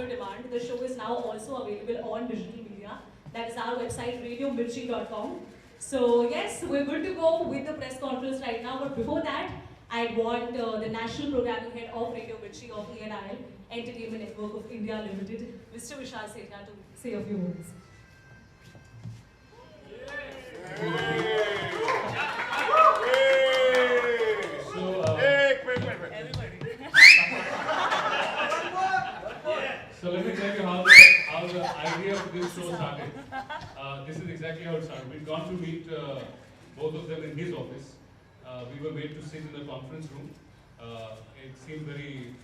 popular demand, the show is now also available on digital media. That is our website, radiomirchi.com. So yes, we're good to go with the press conference right now. But before that, I want the National Programming Head of Radio Mirchi of ENIL, Entertainment Network of India Limited, Mr. Vishal Sethia, to say a few words. So let me tell you how the idea of this show started. This is exactly how it started. We'd gone to meet both of them in his office. We were made to sit in the conference room. It seemed very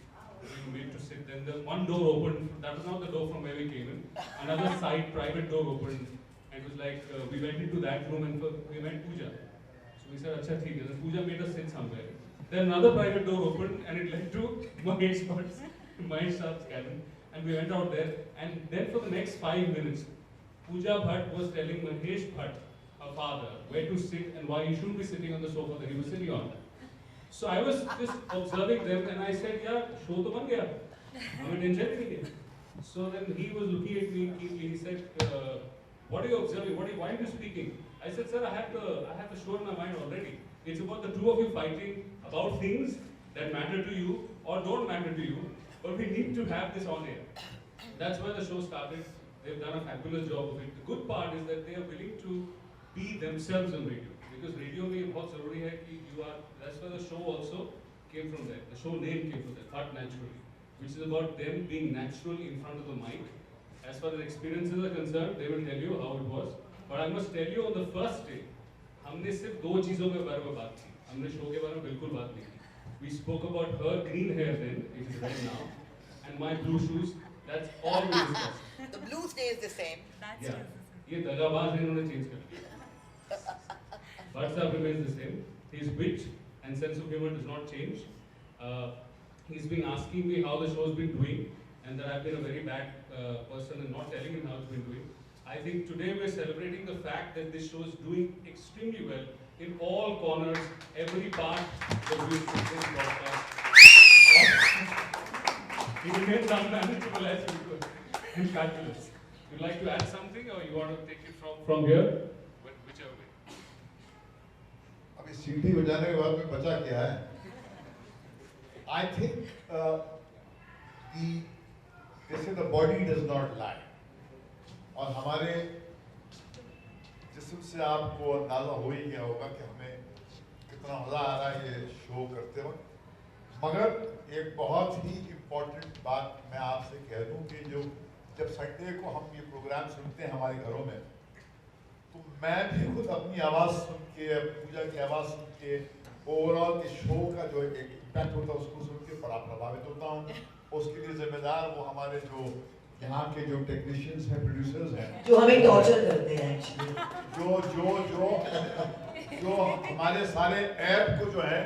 made to sit. Then the one door opened. That was not the door from where we came in. Another side private door opened, and it was like we went into that room and we met Pooja. So we said, "Acha, theek hai." Then Pooja made us sit somewhere. Then another private door opened, and it led to Mahesh Bhatt's cabin. And we went out there, and then for the next 5 minutes, Pooja Bhatt was telling Mahesh Bhatt, her father, where to sit and why he shouldn't be sitting on the sofa that he was sitting on. So I was just observing them, and I said, "Yeah, show to ban gaya. Hame tension nahi hai." So then he was looking at me keenly. He said, "What are you observing? Why are you speaking?" I said, "Sir, I have the show in my mind already. It's about the two of you fighting about things that matter to you or don't matter to you. But we need to have this on air." That's where the show started. They've done a fabulous job of it. The good part is that they are willing to be themselves on radio. Because radio में बहुत ज़रूरी है कि you are. That's why the show also came from there. The show name came from there, But Naturally, which is about them being natural in front of the mic. As far as experiences are concerned, they will tell you how it was. But I must tell you, on the first day, हमने सिर्फ दो चीज़ों के बारे में बात की. हमने शो के बारे में बिल्कुल बात नहीं की. We spoke about her green hair then, it is red now, and my blue shoes. That's all we discussed. The blue stays the same. Yeah. ये दगाबाज है, इन्होंने change कर दिया. WhatsApp remains the same. His wit and sense of humor does not change. He's been asking me how the show's been doing, and that I've been a very bad person and not telling him how it's been doing. I think today we're celebrating the fact that this show is doing extremely well in all corners, every part of this broadcast. He remains unmanageable as usual and fabulous. You'd like to add something, or you want to take it from here? Whichever way. अभी सीटी बजाने के बाद में बचा क्या है? I think they say the body does not lie. और हमारे जिस्म से आपको अंदाजा हो ही गया होगा कि हमें कितना मज़ा आ रहा है ये शो करते वक्त. मगर एक बहुत ही इम्पोर्टेंट बात मैं आपसे कह दूं कि जब संडे को हम ये प्रोग्राम सुनते हैं हमारे घरों में, तो मैं भी खुद अपनी आवाज़ सुन के, पूजा की आवाज़ सुन के, ओवरऑल के शो का जो एक इम्पैक्ट होता है उसको सुन के बड़ा प्रभावित होता हूँ. उसके लिए जिम्मेदार वो हमारे जो यहाँ के जो टेक्नीशियंस हैं, प्रोड्यूसर्स हैं, जो हमें टॉर्चर करते हैं एक्चुअली, जो हमारे सारे ऐप को जो है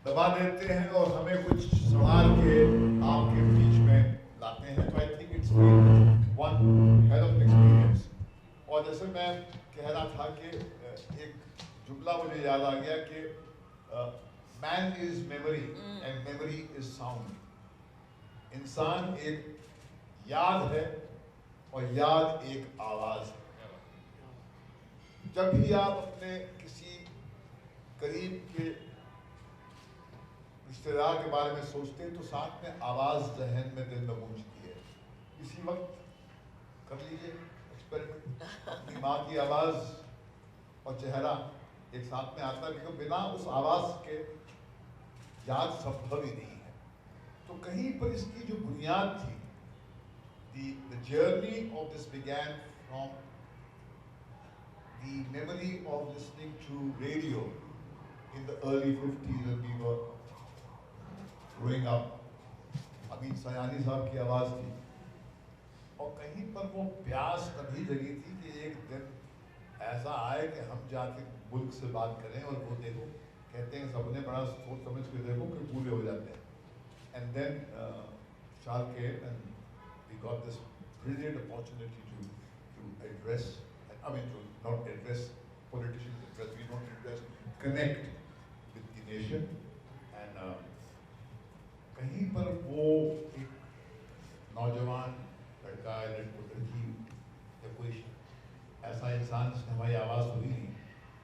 दबा देते हैं और हमें कुछ संभाल के आपके बीच में लाते हैं. तो I think it's one hell of experience. और जैसे मैं कह रहा था कि एक जुमला मुझे याद आ गया कि man is memory and memory is sound. इंसान एक याद है और याद एक आवाज है. जब भी आप अपने किसी करीब के रिश्तेदार के बारे में सोचते हैं तो साथ में आवाज जहन में, दिल में गूंजती है. इसी वक्त कर लीजिए एक्सपेरिमेंट. अपनी माँ की आवाज और चेहरा एक साथ में आता है, लेकिन बिना उस आवाज के याद संभव ही नहीं है. तो कहीं पर इसकी जो बुनियाद थी, the journey of this began from the memory of listening to radio in the early 50s when we were growing up. Amin Sayani साहब की आवाज़ थी और कहीं पर वो प्यास तभी जगी थी कि एक दिन ऐसा आए कि हम जाके मुल्क से बात करें और वो देखो, कहते हैं सबने बड़ा सोच समझ के देखो कि पूरे हो जाते हैं. And then Shah came and we got this brilliant opportunity to address, I mean to not address politicians, address, we don't address, connect with the nation. And कहीं पर वो एक नौजवान लड़का या लड़की या कोई ऐसा इंसान जिसने हमारी आवाज़ सुनी नहीं,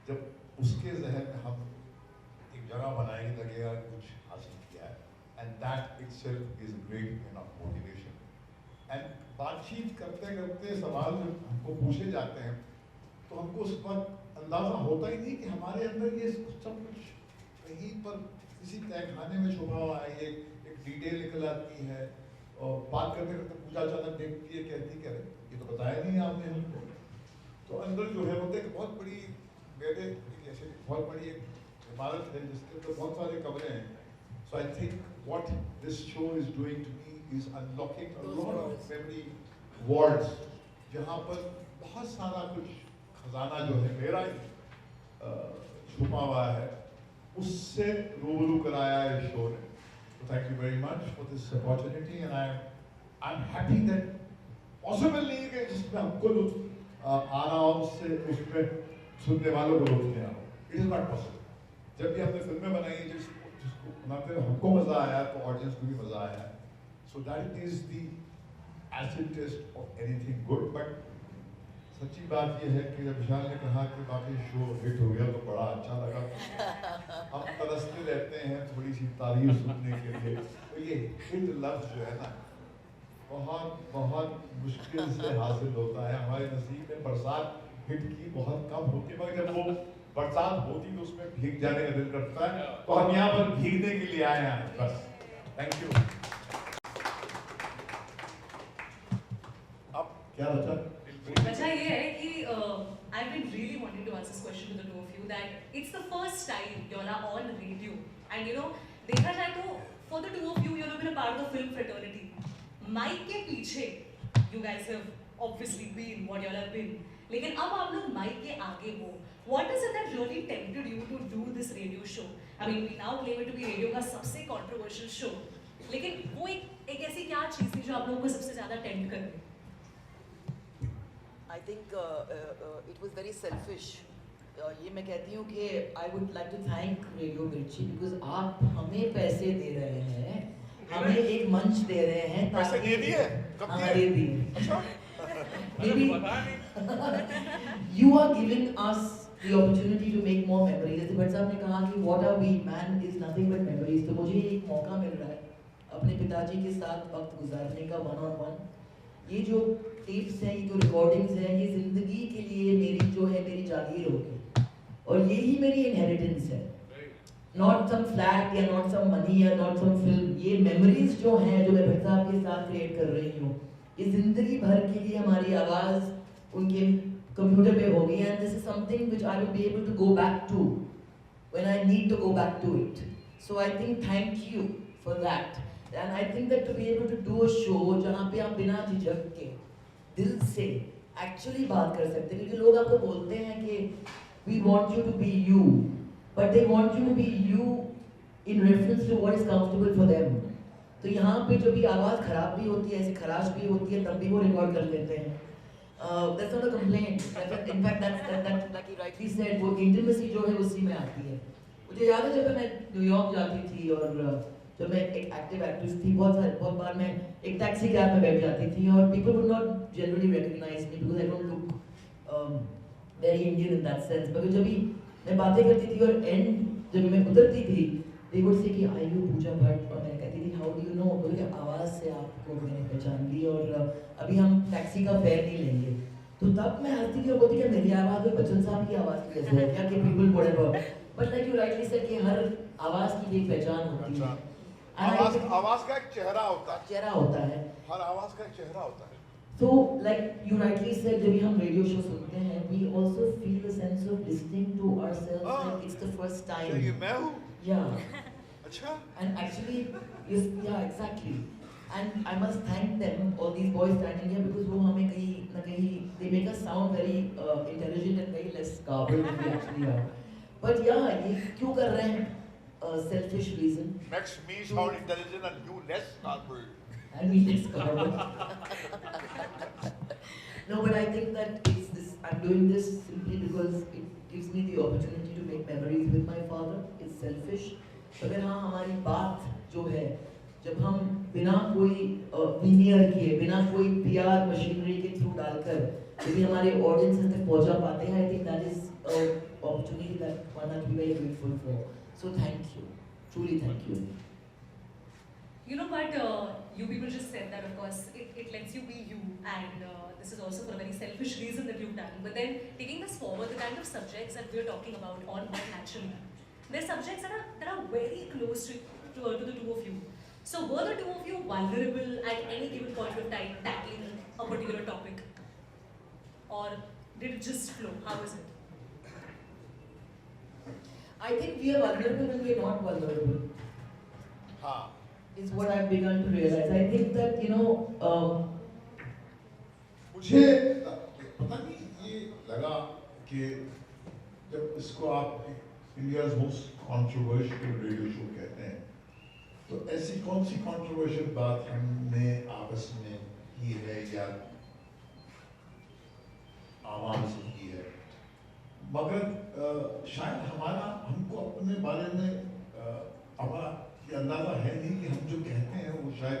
जब उसके जहन में हम एक जगह बनाएंगे लगेगा कुछ हासिल किया है, and that itself is great enough motivation. And बातचीत करते करते सवाल जब हमको पूछे जाते हैं तो हमको उस वक्त अंदाज़ा होता ही नहीं कि हमारे अंदर ये सब कुछ कहीं पर किसी तहखाने में छुपा हुआ है। ये एक डिटेल निकल आती है और बात करते करते पूजा अचानक देखती है, कहती कह रहे ये तो बताया नहीं आपने हमको। तो अंदर जो है वो एक बहुत बड़ी मेरे ऐसे बहुत बड़ी एक इमारत है जिसके अंदर बहुत सारे कमरे हैं। So I think what this show is doing to me is unlocking a lot of memory words, जहाँ पर बहुत सारा कुछ खजाना जो है मेरा ही छुपा हुआ है, उससे रूबरू कराया है इस शो ने। So thank you very much for this opportunity, and I'm happy that possible नहीं है कि जिसमें हमको आराम से उसमें सुनने वालों को लुत्फ नहीं आ रहा। It is not possible. जब भी हमने फिल्में बनाई जिसको बनाते हुए हमको मजा आया तो ऑडियंस को भी मजा आया। So that is the acid test of anything good. But सच्ची बात यह है कि जब विशाल ने कहा कि बाकी शो हिट हो गया तो बड़ा अच्छा लगा। हम तरसते रहते हैं थोड़ी सी तारीफ सुनने के लिए, तो ये हिट लफ्ज जो है ना बहुत बहुत मुश्किल से हासिल होता है। हमारे नसीब में बरसात हिट की बहुत कम होती है, मगर जब वो बरसात होती तो उसमें भीग जाने का दिल करता है। तो हम यहाँ पर भीगने के लिए आए हैं बस। Thank you. अब क्या बचा? अच्छा ये है कि I've been really wanting to ask this question to the two of you that it's the first time you all are on radio and you know देखा जाए तो for the two of you you have been a part of the film fraternity. Mic के पीछे you guys have obviously been what you all have been. लेकिन अब आप लोग mic के आगे हो. What is it that really tempted you to do this radio show? I mean we now claim it to be radio का सबसे controversial show. लेकिन वो एक ऐसी क्या चीज़ थी जो आप लोगों को सबसे ज़्यादा tempt कर रही? I think it was very selfish. ये मैं कहती हूँ कि I would like to thank Radio Mirchi because आप हमें पैसे दे रहे हैं, हमें एक मंच दे रहे हैं। पैसे दे दिए? कब दिए? दे दिए। अच्छा। Maybe you are giving us the opportunity to make more memories. जैसे भट्ट साहब ने कहा कि what are we? Man is nothing but memories. तो मुझे एक मौका मिल रहा है अपने पिताजी के साथ वक्त गुजारने का one on one। ये जो टेप्स हैं, ये जो रिकॉर्डिंग्स हैं, ये जिंदगी के लिए मेरी जो है मेरी जागीर होगी और यही मेरी इनहेरिटेंस है। नॉट सम फ्लैट या नॉट सम मनी या नॉट सम फिल्म, ये मेमोरीज जो हैं जो मैं भट्ट साहब के साथ क्रिएट कर रही हूँ, ये जिंदगी भर के लिए हमारी आवाज़ उनके कंप्यूटर पे होगी। And this is something which I will be able to go back to when I need to go back to it. So I think thank you for that. And I think that to be able to do a show जहाँ पे आप बिना झिझक के दिल से actually बात कर सकते हैं, क्योंकि लोग आपको बोलते हैं कि we want you to be you, but they want you to be you in reference to what is comfortable for them. तो यहाँ पे जो भी आवाज़ खराब भी होती है, ऐसी खराश भी होती है, तब भी वो रिकॉर्ड कर लेते हैं। That's not a complaint. In fact, that like you rightly said, वो intimacy जो है उसी में आती है। मुझे याद है जब मैं न्यूयॉर्क जाती थी और जब मैं एक एक्टिव एक्ट्रेस थी, बहुत बार मैं एक टैक्सी कैब में बैठ जाती थी और people would not generally recognize me because I don't look very Indian in that sense. मगर जब भी मैं बातें करती थी और एंड जब मैं उतरती थी, they would say कि are you पूजा भट्ट, और मैं कहती थी how do you know, क्योंकि आवाज़ से आपको मैंने पहचान ली और अभी हम टैक्सी का फेयर नहीं लेंगे। तो तब मैं हंसती थी और बोलती कि मेरी आवाज़ में बच्चन साहब की आवाज़ की जैसे है क्या कि people whatever, but like you rightly said कि हर आवाज़ की एक पहचान होती है। आवाज का एक चेहरा होता है। हर आवाज का एक चेहरा होता है। So like you rightly said, जब भी हम रेडियो शो सुनते हैं, we also feel the sense of listening to ourselves like it's the first time. क्या ये मैं हूँ? Yeah. अच्छा। And actually, yes, yeah, exactly. And I must thank them, all these boys standing here, because वो हमें कहीं न कहीं they make us sound very intelligent and very less garbled than we actually are. But yeah, ये क्यों कर रहे हैं? Selfish reason. Makes me sound intelligent and you less garbled. And we less garbled. No, but I think that it's this. I'm doing this simply because it gives me the opportunity to make memories with my father. It's selfish. अगर हाँ हमारी बात जो है जब हम बिना कोई विनियर किए, बिना कोई पीआर मशीनरी के थ्रू डालकर यदि हमारे ऑडियंस तक पहुंचा पाते हैं, आई think that is opportunity that one has to be very grateful for. So thank you, truly thank you. You know, but you people just said that, of course, it lets you be you, and this is also for a very selfish reason that you've done. But then, taking this forward, the kind of subjects that we're talking about on One Naturally, they're subjects that are very close to the two of you. So, were the two of you vulnerable at any given point of time tackling a particular topic? Or did it just flow? How is it? I think we are vulnerable when we are not vulnerable. Is what I've begun to realize. I think that, you know, मुझे पता नहीं ये लगा कि जब इसको आप India's most controversial radio show कहते हैं, तो ऐसी कौन सी कंट्रोवर्शियल बात हमने आपस में की है या आवाम से की है, मगर शायद हमको अपने बारे में ये अंदाजा है नहीं कि हम जो कहते हैं वो शायद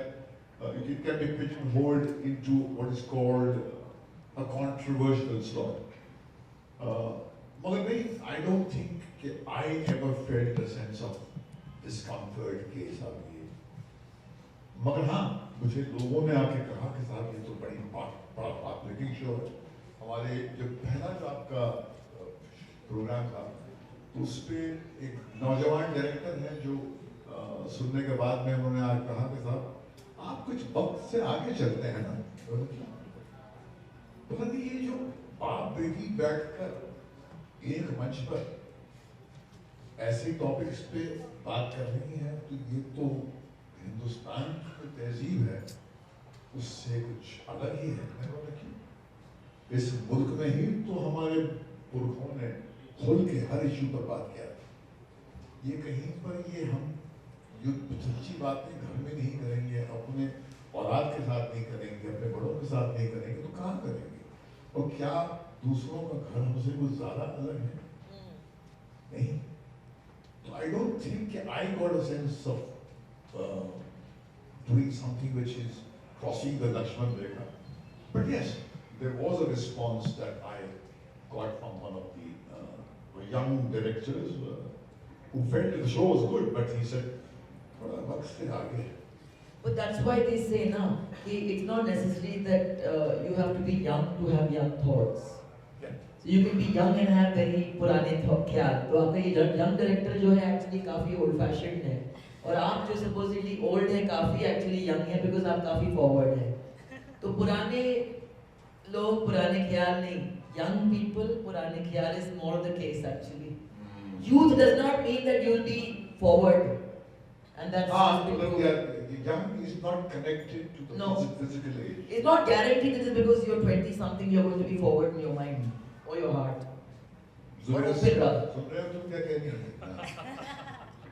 it can be pigeonholed into what is called a controversial slot. मगर नहीं, I don't think कि I ever felt a sense of discomfort के साथ ये, मगर हाँ मुझे लोगों ने आके कहा कि साहब ये तो बड़ा बात शो है। हमारे जो पहला जो आपका प्रोग्राम था तो उस पर एक नौजवान डायरेक्टर है जो सुनने के बाद में उन्होंने आज कहा कि साहब आप कुछ वक्त से आगे चलते हैं ना, तो ये जो बाप बेटी बैठकर एक मंच पर ऐसे टॉपिक्स पे बात कर रही है, तो ये तो हिंदुस्तान की तहजीब है उससे कुछ अलग ही है। इस मुल्क में ही तो हमारे पुरखों ने खुल के हर इशू पर बात किया। ये कहीं पर ये हम युद्ध सच्ची बातें घर में नहीं करेंगे, अपने औलाद के साथ नहीं करेंगे, अपने बड़ों के साथ नहीं करेंगे, तो कहाँ करेंगे? और क्या दूसरों का घर हमसे कुछ ज्यादा अलग है? नहीं। तो I don't think I got a sense of doing something which is crossing the Lakshman Rekha. But yes, there was a response that I got from one of the young directors who felt that the show was good, but he said, "थोड़ा वक्त से आगे." But that's why they say now, it's not necessary that you have to be young to have young thoughts. Yeah. So you can be young and have very पुराने ख्याल। तो आपका ये young director जो है actually काफी old fashioned है, और आप जो supposedly old है काफी actually young है because आप काफी forward है। तो पुराने लोग पुराने ख्याल नहीं, young people पुराने ख्याल is more the case actually. Youth does not mean that you will be forward, and that's young is not connected to the No. physical age. It's not guaranteed that just because you're 20 something you're going to be forward in your mind or your heart. सुन और open rather. रहे हो तुम क्या कह रही हो?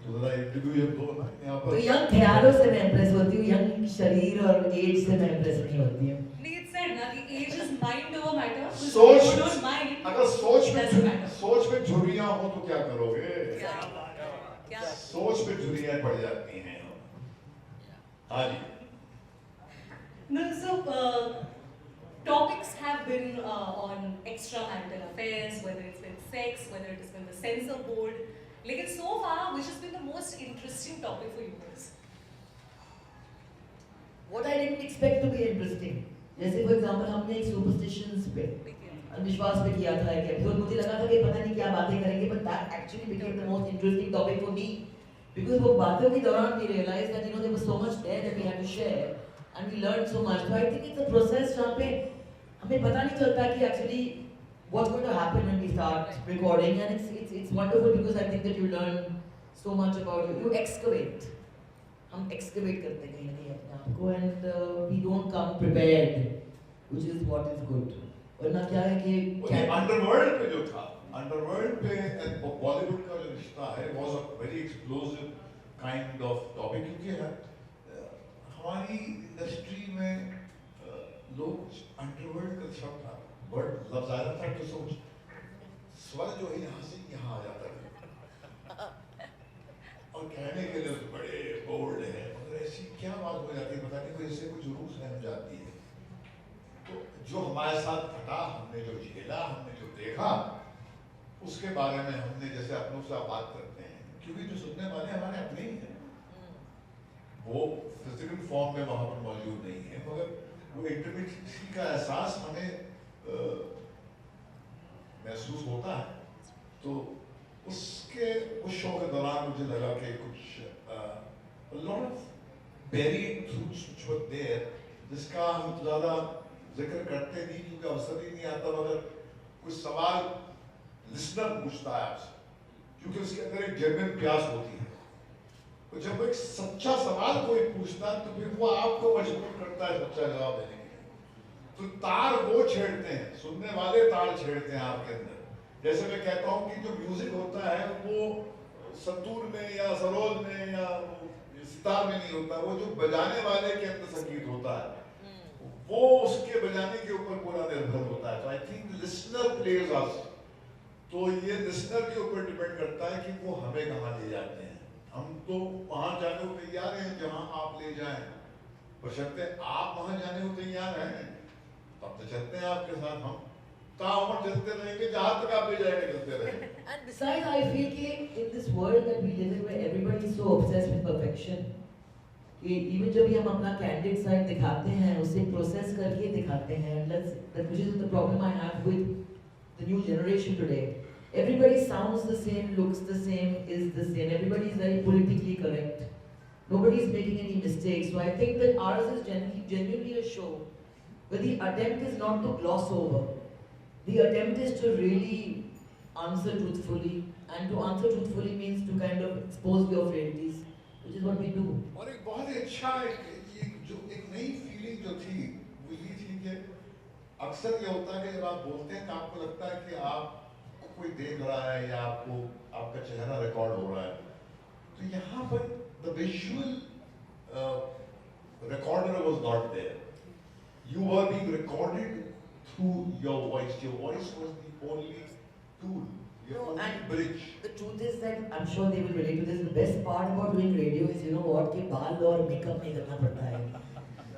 तो जरा इंटरव्यू ये दो ना यहाँ तो पर। young ख्यालों से मैं impress होती हूँ, young शरीर और age से मैं impress नहीं होती हूँ। It said na the age is mind over matter. So सोच, if you don't mind, अगर doesn't matter. सोच में झुर्रियाँ हो तो क्या करोगे? क्या? सोच में झुर्रियाँ पड़ जाती हैं। हाँ जी। No, so topics have been on extramarital affairs, whether it's been sex, whether it has been the censor board. Like so far, which has been the most interesting topic for you guys? What I didn't expect to be interesting. जैसे for example हमने एक superstitions पे अंधविश्वास पे किया था एक episode, मुझे लगा था कि पता नहीं क्या बातें करेंगे, but that actually became the most interesting topic for me because वो बातों के दौरान we realized that there was so much there that we had to share and we learned so much. So I think it's a process जहाँ पे हमें पता नहीं चलता कि actually what's going to happen when we start recording, and it's wonderful because I think that you learn so much about you excavate. हम excavate करते हैं कहीं ना कहीं अपने आप को, and we don't come prepared, which is what is good. वरना क्या है कि अंडरवर्ल्ड पे जो था, अंडरवर्ल्ड पे बॉलीवुड का जो रिश्ता है was a very explosive kind of topic, क्योंकि हमारी इंडस्ट्री में लोग अंडरवर्ल्ड का शब्द था, वर्ड लफ्ज आया था तो सोच स्वर जो है यहाँ से यहाँ आ जाता है और कहने के लिए बड़े बोल्ड है, मगर ऐसी क्या बात हो जाती है पता नहीं, कोई इससे कुछ रूह सहम जाती है। तो जो हमारे साथ घटा, हमने जो झेला, हमने जो देखा, उसके बारे में हमने जैसे अपनों से बात करते हैं, क्योंकि जो सुनने वाले हमारे अपने ही हैं, वो फिजिकल फॉर्म में वहां पर मौजूद नहीं है, मगर वो इंटीमेसी का एहसास हमें महसूस होता है। तो उसके उस शो के दौरान मुझे लगा कि कुछ lot of buried truths which were there, जिसका हम ज़्यादा जिक्र करते नहीं क्योंकि अवसर ही नहीं आता, मगर कुछ सवाल लिसनर पूछता है आपसे, क्योंकि उसके अंदर एक जेन्युइन प्यास होती है। तो जब एक सच्चा सवाल कोई पूछता है तो फिर वो आपको मजबूर करता है सच्चा जवाब देने के लिए। तो तार वो छेड़ते हैं, सुनने वाले तार छेड़ते हैं आपके अंदर। जैसे मैं कहता हूँ कि जो म्यूजिक होता है वो संतूर में या सरोज में या सितार में नहीं होता, वो जो बजाने वाले के अंदर संगीत होता है वो उसके बजाने के ऊपर पूरा निर्भर होता है। तो आई थिंक लिसनर प्लेज अस, तो ये लिसनर के ऊपर डिपेंड करता है कि वो हमें कहाँ ले जाते हैं। हम तो वहां जाने को तैयार हैं जहां आप ले जाएं, बशर्ते आप वहां जाने को तैयार हैं तब तो चलते हैं आपके साथ, हम ताउम्र चलते रहेंगे जहां तक आप ले जाएंगे चलते रहेंगे। And besides, I feel कि in this world that we live in where everybody is so obsessed with perfection, कि even जब भी हम अपना candid side दिखाते हैं उसे process करके दिखाते हैं, which is the problem I have with the new generation today. Everybody sounds the same, looks the same, is the same. Everybody is very politically correct. Nobody is making any mistakes. So I think that ours is genuinely a show where the attempt is not to gloss over. The attempt is to really answer truthfully, and to answer truthfully means to kind of expose your frailties, which is what we do. और एक बहुत ही अच्छा एक नई feeling जो थी वो ये थी कि अक्सर ये होता है कि जब आप बोलते हैं तो आपको लगता है कि आपको कोई देख रहा है या आपको आपका चेहरा रिकॉर्ड हो रहा है। तो यहाँ पर the visual recorder was not there. You were being recorded through your voice. Your voice was the only tool, your only bridge. The truth is that I'm sure they will relate to this. The best part about doing radio is, you know what, कि बाल और makeup नहीं करना पड़ता है।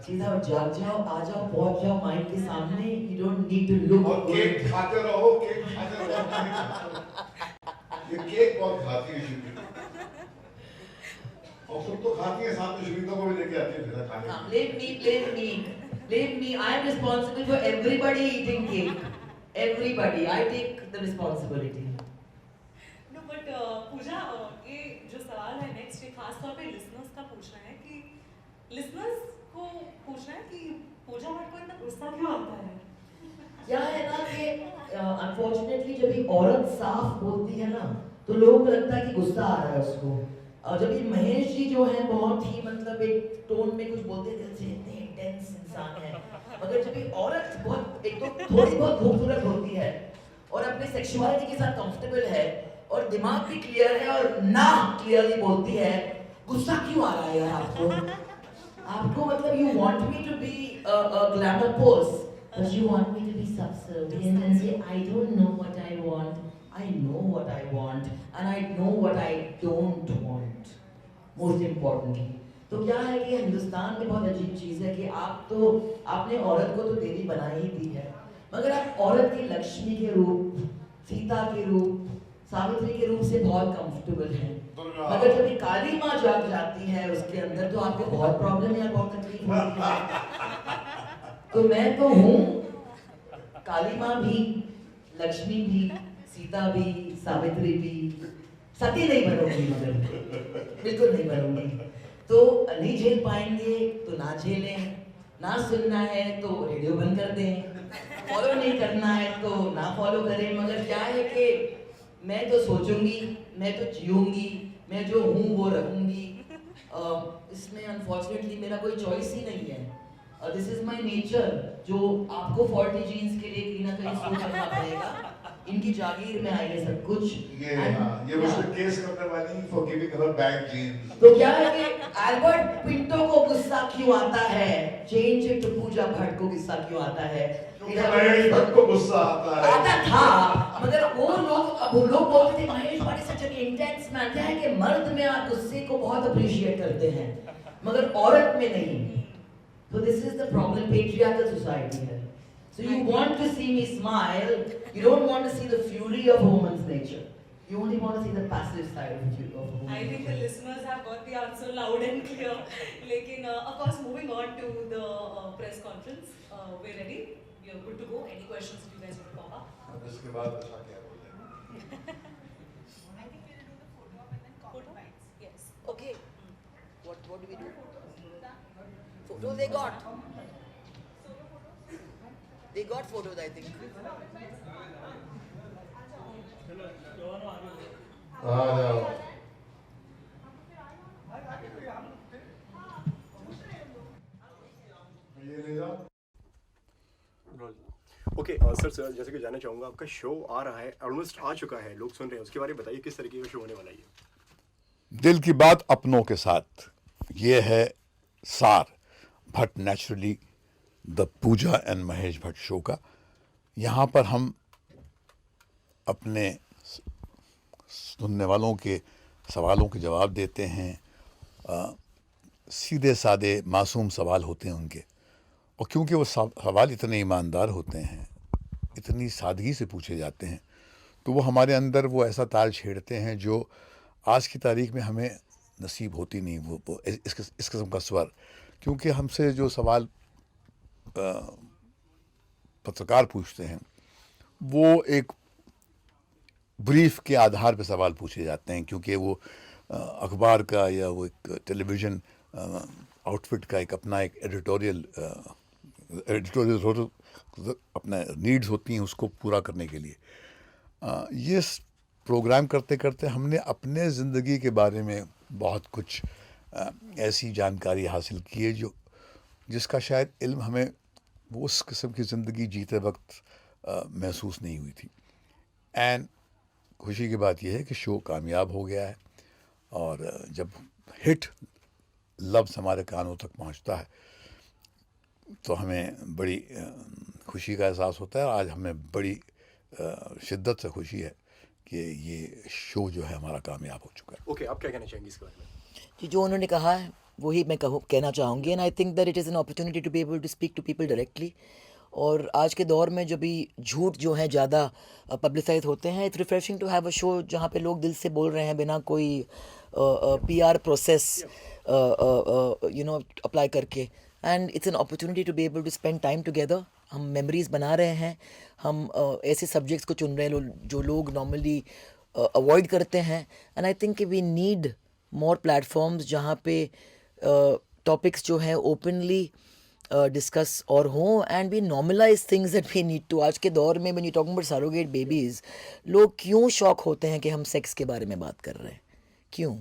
सीधा जाग जाओ, आ जाओ, पहुंच जाओ माइक के सामने. You don't need to look. और केक खाते रहो, केक खाते रहो. ये केक बहुत खाती है शुभी. और खुद तो खाती है, साथ में शुभिता को भी लेके आती है फिर खाने. Blame me. I am responsible for everybody eating cake. Everybody. I take the responsibility. No, but पूजा, ये जो सवाल है नेक्स्ट, ये खास तौर पे लिसनर्स का पूछना है कि लिसनर्स को पूछना है कि पूजा भट्ट को इतना गुस्सा क्यों आता है? क्या है ना कि अनफॉर्चुनेटली जब एक औरत साफ बोलती है ना तो लोगों को लगता है कि गुस्सा आ रहा है उसको. और जब ये महेश जी जो है बहुत ही मतलब एक टोन में कुछ बोलते हैं, दिल से इतने इंटेंस इंसान है, मगर जब ये औरत बहुत एक तो थोड़ी बहुत खूबसूरत होती है और अपने सेक्सुअलिटी के साथ कंफर्टेबल है और दिमाग भी क्लियर है और ना क्लियरली बोलती है, गुस्सा क्यों आ रहा है यार आपको मतलब you want me to be a glamour pose, but you want me to be subservient and say I don't know what I want. I know what I want and I know what I don't want. Most importantly, तो क्या है कि हिंदुस्तान में बहुत अजीब चीज़ है कि आपने औरत को तो देवी बना ही दी है, मगर आप औरत के लक्ष्मी के रूप, सीता के रूप, सावित्री के रूप से बहुत कंफर्टेबल हैं. मगर जब ये काली माँ जाग जाती है उसके अंदर तो आपको बहुत प्रॉब्लम या बहुत तकलीफ होती है. तो मैं तो हूँ काली माँ भी, लक्ष्मी भी, सीता भी, सावित्री भी. सती नहीं बनूंगी, मगर बिल्कुल नहीं बनूंगी. तो नहीं झेल पाएंगे तो ना झेलें, ना सुनना है तो रेडियो बंद कर दें, फॉलो नहीं करना है तो ना फॉलो करें. मगर क्या है कि मैं तो सोचूंगी, मैं तो जीऊंगी, मैं जो हूँ वो रहूंगी. इसमें अनफॉर्चुनेटली मेरा कोई चॉइस ही नहीं है. दिस इज माई नेचर, जो आपको 40 जीन्स के लिए कहीं ना कहीं सोच करना पड़ेगा. इनकी जागीर में आई है सब कुछ. ये मुझे केस करने वाली for giving her back genes. तो क्या है कि एल्बर्ट पिंटो को गुस्सा क्यों आता है, change it to Pooja Bhatt को गुस्सा क्यों आता है? महेश भट्ट को गुस्सा आता था, मगर वो लोग बोलते थे Mahesh Bhatt such an intense man. क्या है कि मर्द में आप गुस्से को बहुत अप्रिशिएट करते हैं, मगर औरत में नहीं. So this is the problem patriarchal society है. So you want to see me smile, you don't want to see the fury of a woman's nature. You only want to see the passive side of a woman's I think the nature. listeners have got the answer loud and clear. लेकिन of course moving on to the press conference, we're ready. We are good to go. Any questions that you guys want to pop up? अब इसके बाद अच्छा क्या बोलेंगे? I think we'll do the photo op and then comment bites. Yes. Okay. What do we do? Photos they got. They got photos, I think. आ जाओ. ये ले जाओ. ओके सर जैसे कि जानना चाहूँगा आपका शो आ रहा है, ऑलमोस्ट आ चुका है, लोग सुन रहे हैं, उसके बारे में बताइए किस तरीके का शो होने वाला है ये? दिल की बात अपनों के साथ. ये है सार Bhatt naturally the Pooja and Mahesh Bhatt show का. यहाँ पर हम अपने सुनने वालों के सवालों के जवाब देते हैं. सीधे सादे मासूम सवाल होते हैं उनके, और क्योंकि वो सवाल इतने ईमानदार होते हैं, इतनी सादगी से पूछे जाते हैं, तो वो हमारे अंदर वो ऐसा ताल छेड़ते हैं जो आज की तारीख में हमें नसीब होती नहीं. वो इस किस्म का स्वर, क्योंकि हमसे जो सवाल पत्रकार पूछते हैं वो एक ब्रीफ के आधार पर सवाल पूछे जाते हैं, क्योंकि वो अखबार का या वो एक टेलीविज़न आउटफिट का एक अपना एक एडिटोरियल अपना नीड्स होती हैं उसको पूरा करने के लिए. ये प्रोग्राम करते करते हमने अपने ज़िंदगी के बारे में बहुत कुछ ऐसी जानकारी हासिल की है जिसका शायद इल्म हमें वो उस किस्म की ज़िंदगी जीते वक्त महसूस नहीं हुई थी. एंड खुशी की बात यह है कि शो कामयाब हो गया है, और जब हिट लफ्ज़ हमारे कानों तक पहुंचता है तो हमें बड़ी खुशी का एहसास होता है. आज हमें बड़ी शिद्दत से खुशी है कि ये शो जो है हमारा कामयाब हो चुका है. ओके, आप क्या कहना चाहेंगे इसके बारे में? कि जो उन्होंने कहा है वही मैं कहना चाहूँगी. And I think that it is an opportunity to be able to speak to people directly. और आज के दौर में जब भी झूठ जो है ज़्यादा पब्लिसाइज होते हैं, it's refreshing to have a show जहाँ पे लोग दिल से बोल रहे हैं बिना कोई PR प्रोसेस अप्लाई करके. And it's an opportunity to be able to spend time together. हम मेमोरीज बना रहे हैं, हम ऐसे सब्जेक्ट्स को चुन रहे हैं जो लोग नॉर्मली अवॉइड करते हैं. And I think we need more platforms जहाँ पे टॉपिक्स जो हैं ओपनली डिस्कस और हों, and we normalise things that we need to. आज के दौर में when you talking about surrogate babies, लोग क्यों शॉक होते हैं कि हम सेक्स के बारे में बात कर रहे हैं? क्यों?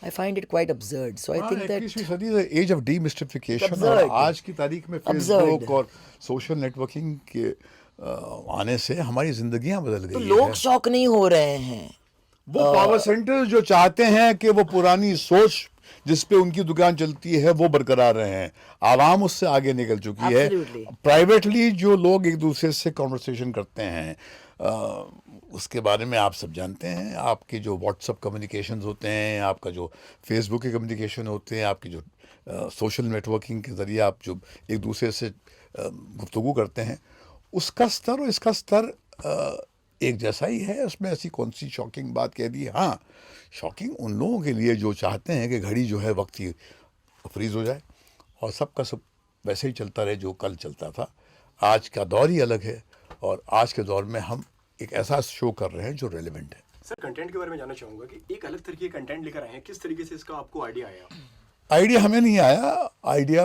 I find it quite absurd. So I think that 21वीं सदी is the age of demystification. Absurd. और आज की तारीख में Absurd. फेसबुक और सोशल नेटवर्किंग के आने से हमारी जिंदगियां बदल तो गई लोग है. शॉक नहीं हो रहे हैं. वो पावर सेंटर्स जो चाहते हैं कि वो पुरानी सोच जिस पे उनकी दुकान चलती है वो बरकरार रहे हैं. आवाम उससे आगे निकल चुकी है. Absolutely. प्राइवेटली जो लोग एक दूसरे से कॉन्वर्सेशन करते हैं, उसके बारे में आप सब जानते हैं. आपके जो व्हाट्सअप कम्युनिकेशन होते हैं, आपका जो फेसबुक के कम्युनिकेशन होते हैं, आपकी जो सोशल नेटवर्किंग के ज़रिए आप जो एक दूसरे से गुफ्तगू करते हैं, उसका स्तर और इसका स्तर एक जैसा ही है. उसमें ऐसी कौन सी शॉकिंग बात कह दी? हाँ, शॉकिंग उन लोगों के लिए जो चाहते हैं कि घड़ी जो है वक्त ही फ्रीज़ हो जाए और सबका सब वैसे ही चलता रहे जो कल चलता था. आज का दौर ही अलग है, और आज के दौर में हम एक ऐसा शो कर रहे हैं जो रेलेवेंट है. सर कंटेंट के बारे में जानना चाहूँगा कि एक अलग तरीके का कंटेंट लेकर आए हैं, किस तरीके से इसका आपको आइडिया आया? आइडिया हमें नहीं आया, आइडिया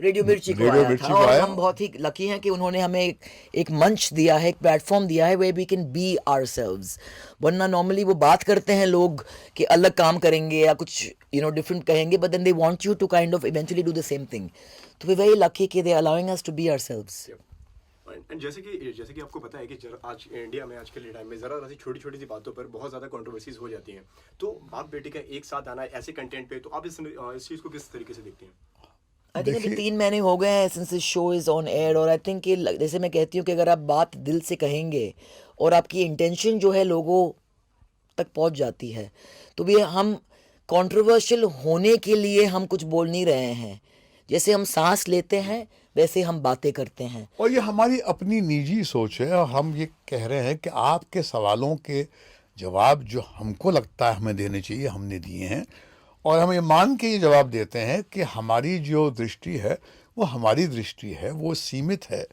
रेडियो मिर्ची को आया था. और हम बहुत ही लकी हैं कि उन्होंने हमें एक मंच दिया है, एक प्लेटफॉर्म दिया है where we can be ourselves. वरना नॉर्मली वो बात करते हैं लोग कि अलग काम करेंगे या कुछ डिफरेंट कहेंगे, but then they want you to kind of eventually do the same thing. तो we're very lucky कि they are allowing us to be ourselves. And जैसे कि आपको पता है कि आज इंडिया में आज के टाइम में ज़रा सी छोटी छोटी सी बातों पर बहुत ज़्यादा कंट्रोवर्सीज हो जाती हैं. तो बाप बेटी का एक साथ आना ऐसे कंटेंट पे, तो आप इस चीज़ को किस तरीके से देखते हैं? आई थिंक अभी 3 महीने हो गए हैं since this show is on air. और आई थिंक कि जैसे मैं कहती हूँ कि अगर आप बात दिल से कहेंगे और आपकी इंटेंशन जो है लोगों तक पहुँच जाती है, तो भी हम कंट्रोवर्शियल होने के लिए हम कुछ बोल नहीं रहे हैं। जैसे हम सांस लेते हैं वैसे हम बातें करते हैं। और ये हमारी अपनी निजी सोच है और हम ये कह रहे हैं कि आपके सवालों के जवाब जो हमको लगता है हमें देने चाहिए हमने दिए हैं, और हम ये मान के ये जवाब देते हैं कि हमारी जो दृष्टि है वो हमारी दृष्टि है, वो सीमित है,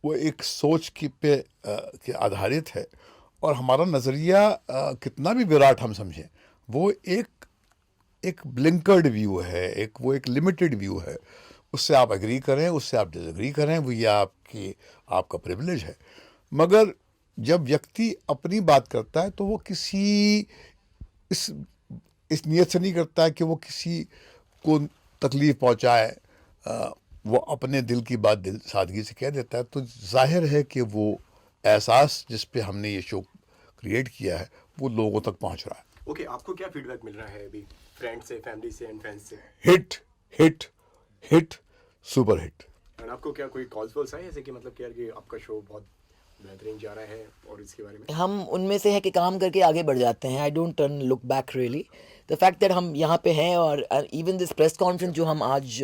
वो एक सोच के आधारित है, और हमारा नज़रिया कितना भी विराट हम समझें वो एक ब्लिंकर्ड व्यू है, वो एक लिमिटेड व्यू है। उससे आप एग्री करें, उससे आप डिसएग्री करें, वो ये आपका प्रिविलेज है। मगर जब व्यक्ति अपनी बात करता है तो वो किसी इस नियत से नहीं करता है कि वो किसी को तकलीफ़ पहुंचाए, वो अपने दिल की बात दिल सादगी से कह देता है। तो जाहिर है कि वो एहसास जिस पे हमने ये शो क्रिएट किया है वो लोगों तक पहुंच रहा है। ओके, आपको क्या फीडबैक मिल रहा है अभी फ्रेंड से, फैमिली से एंड फैंस से? Hit hit hit, super hit. And आपको क्या कोई कॉल्स वॉल्स आए ऐसे कि मतलब कि यार ये आपका शो बहुत बेहतरीन जा रहा है और इसके बारे में? हम उनमें से हैं कि काम करके आगे बढ़ जाते हैं। I don't turn look back really. The fact that हम यहाँ पे हैं और इवन दिस प्रेस कॉन्फ्रेंस जो हम आज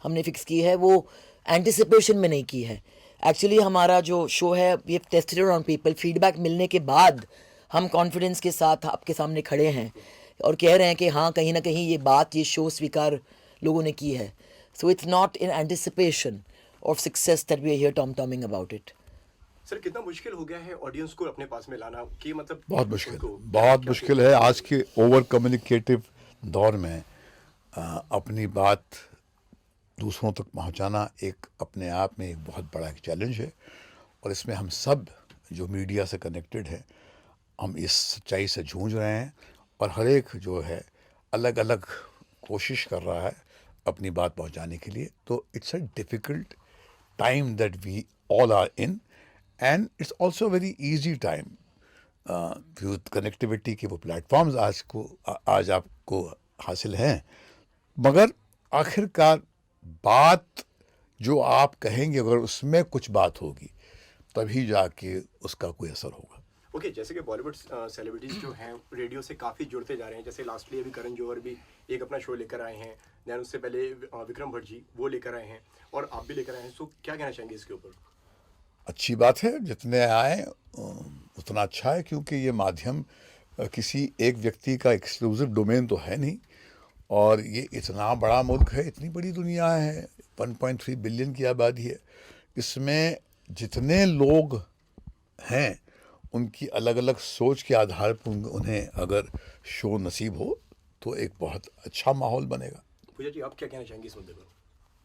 हमने फिक्स की है वो एंटिसिपेशन में नहीं की है। एक्चुअली हमारा जो शो है we have tested on people, feedback मिलने के बाद हम कॉन्फिडेंस के साथ आपके सामने खड़े हैं और कह रहे हैं कि हाँ कहीं ना कहीं ये शो स्वीकार लोगों ने की है। So it's not in anticipation of success that we are here tom tomming about it. Sir, कितना मुश्किल हो गया है ऑडियंस को अपने पास में लाना कि मतलब बहुत मुश्किल है आज के ओवर कम्युनिकेटिव दौर में अपनी बात दूसरों तक पहुंचाना एक अपने आप में एक बहुत बड़ा एक चैलेंज है। और इसमें हम सब जो मीडिया से कनेक्टेड है हम इस सच्चाई से जूझ रहे हैं और हर एक जो है अलग अलग कोशिश कर रहा है अपनी बात पहुंचाने के लिए। तो it's a difficult time that we all are in, and it's also very easy time. Connectivity के वो प्लेटफॉर्म्स आज आपको हासिल हैं, मगर आखिरकार बात जो आप कहेंगे अगर उसमें कुछ बात होगी तभी जाके उसका कोई असर होगा। ओके, जैसे कि बॉलीवुड सेलिब्रिटीज जो हैं रेडियो से काफ़ी जुड़ते जा रहे हैं। जैसे लास्टली अभी करण जौहर भी एक अपना शो लेकर आए हैं, दैन उससे पहले विक्रम भट्ट जी वो लेकर आए हैं और आप भी लेकर आए हैं। सो क्या कहना चाहेंगे इसके ऊपर? अच्छी बात है, जितने आए उतना अच्छा है, क्योंकि ये माध्यम किसी एक व्यक्ति का एक्सक्लूसिव डोमेन तो है नहीं, और ये इतना बड़ा मुल्क है, इतनी बड़ी दुनिया है, 1.3 बिलियन की आबादी है। इसमें जितने लोग हैं उनकी अलग अलग सोच के आधार पर उन्हें अगर शो नसीब हो तो एक बहुत अच्छा माहौल बनेगा। पूजा जी, आप क्या कहना चाहेंगे इस मुद्दे पर?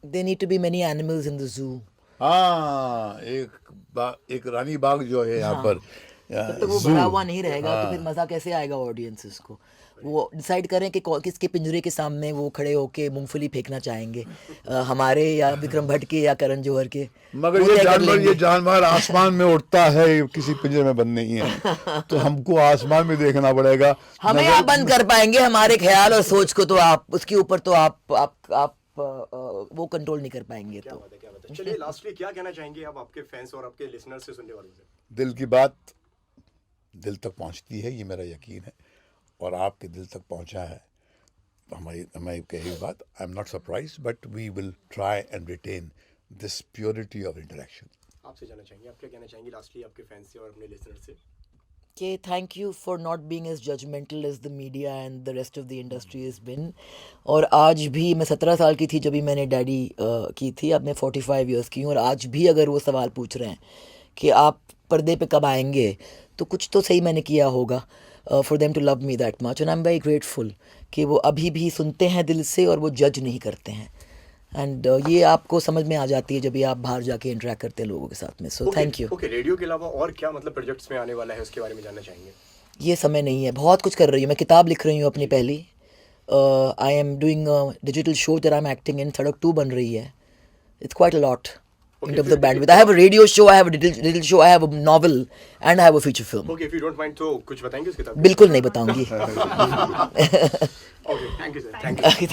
There need to be many animals in the zoo. हाँ, एक रानी बाग जो है यहाँ पर तब तक वो zoo, बड़ा हुआ नहीं रहेगा तो फिर मजा कैसे आएगा ऑडियंसेस को? वो डिसाइड करें कि किसके पिंजरे के सामने वो खड़े होके मूंगफली फेंकना चाहेंगे, हमारे या विक्रम भट्ट के या करण जौहर के। मगर ये जानवर आसमान में उड़ता है, किसी पिंजरे में बंद नहीं है, तो हमको आसमान में देखना पड़ेगा। हमें आप बंद कर पाएंगे हमारे ख्याल और सोच को, तो आप उसके ऊपर तो आप वो कंट्रोल नहीं कर पाएंगे। क्या बात है। चलिए, लास्टली क्या कहना चाहेंगे आप आपके फैंस और आपके लिसनर्स से, सुनने वालों से? दिल की बात दिल तक पहुंचती है, ये मेरा यकीन है, और आपके दिल तक पहुंचा है हमारी कही बात। I am not surprise, but we will try and retain this purity of interaction. आपसे जानना चाहेंगे, आप क्या कहना चाहेंगे लास्टली आपके फैंस से और अपने लिसनर्स से? कि thank you for not being as judgemental as the media and the rest of the industry is been. और आज भी मैं 17 साल की थी जब भी मैंने डैडी की थी, अब मैं 45 ईयर्स की हूँ, और आज भी अगर वो सवाल पूछ रहे हैं कि आप पर्दे पे कब आएंगे, तो कुछ तो सही मैंने किया होगा for them to love me that much, and I am very grateful कि वो अभी भी सुनते हैं दिल से और वो जज नहीं करते हैं। एंड ये आपको समझ में आ जाती है जब ये आप बाहर जाके इंटरेक्ट करते हैं लोगों के साथ में। So thank you. Okay, radio के अलावा और क्या मतलब प्रोजेक्ट्स में आने वाला है उसके बारे में जानना चाहेंगे? ये समय नहीं है, बहुत कुछ कर रही हूँ मैं। किताब लिख रही हूँ अपनी पहली, I am doing digital show that I am acting in, सड़क 2 बन रही है। It's quite a lot in terms of bandwidth. I have a radio show, I have a digital show, I have a novel, and I have a feature film. Okay, if you don't mind, तो कुछ बताएंगे उसके? बिल्कुल नहीं बताऊंगी। Okay, thank you sir. Thank you.